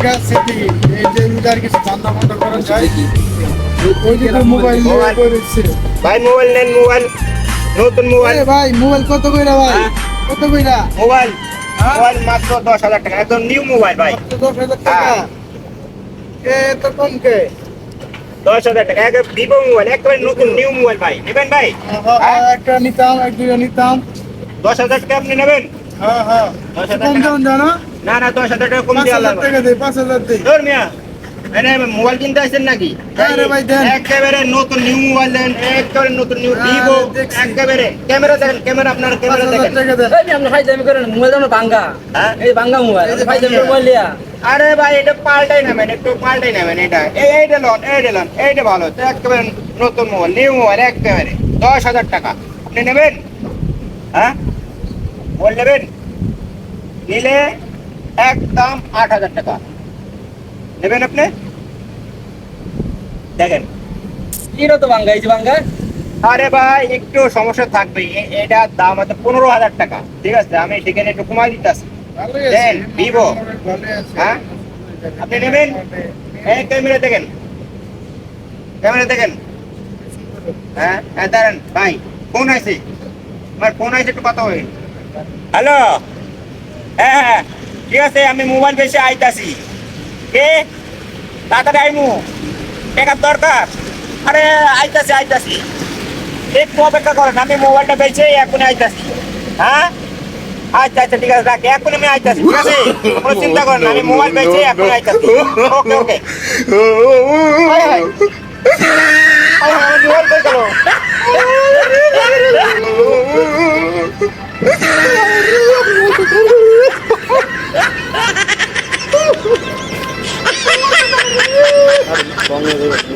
ঠিক আছে এই যে উদার কিছু ধান্দা মান্দা করা যায় ওই যে মোবাইল নিয়ে করেছে ভাই মোবাইল নেন মোবাইল নতুন মোবাইল ভাই মোবাইল কত কইরা ভাই কত কইরা মোবাইল মোবাইল মাত্র 10,000 টাকা একদম নিউ মোবাইল ভাই 10,000 টাকা এ তো কম কে 10,000 টাকা এক ভিভো মোবাইল একবারে নতুন নিউ মোবাইল ভাই নেবেন ভাই একটা নিতাম এক দুইটা নিতাম 10,000 টাকা আপনি নেবেন হ্যাঁ হ্যাঁ 10,000 কম টাকা দাম জানো না না 10,000 টাকা কম দিয়ে 5,000 টাকা দে 5,000 দে ধর মিয়া এনে মোবাইল কিনতে আসছেন নাকি আরে ভাই দেন একেবারে নতুন নিউ মোবাইল দেন একেবারে নতুন নিউ ভিভো একেবারে ক্যামেরা দেখেন ক্যামেরা আপনার ক্যামেরা 5,000 দেখেন টাকা দেন এই আপনি ভাই দামি করেন মোবাইল দাম ভাঙ্গা হ্যাঁ এই ভাঙ্গা মোবাইল ভাই দামি মোবাইল লিয়া আরে ভাই এটা পাল্টাই নেবেন একটু পাল্টাই নেবেন এটা এইটা লন এইটা ভালো তো একেবারে নতুন মোবাইল নিউ মোবাইল একেবারে 10,000 টাকা আপনি নেবেন হ্যাঁ মোবাইল নেবেন নিলে একদম 8,000 টাকা নেবেন আপনি দেখেন কিরো তো ভাঙ্গা এই যে ভাঙ্গা আরে ভাই একটু সমস্যা থাকবে এটার দাম আছে 15,000 টাকা ঠিক আছে আমি সেখানে একটু কমাই দিতেছি দেন ভিভো হ্যাঁ আপনি নেবেন এই ক্যামেরা দেখেন হ্যাঁ হ্যাঁ দাঁড়ান ভাই ফোন আছে আমার ফোন আছে একটু কথা হয় হ্যালো হ্যাঁ হ্যাঁ ঠিক আছে আমি মোবাইল বেশি আইতাছি কে তাড়াতাড়ি আইমু টাকার দরকার আরে আইতাছি একটু অপেক্ষা করেন আমি মোবাইলটা বেচে এখনই আইতাছি হ্যাঁ আচ্ছা ঠিক আছে রাখি এখনই আমি আইতাছি ঠিক আছে কোনো চিন্তা করেন না আমি মোবাইল বেচে এখনই আইতাছি ওকে আমার মোবাইল কই গেল বঙ্গ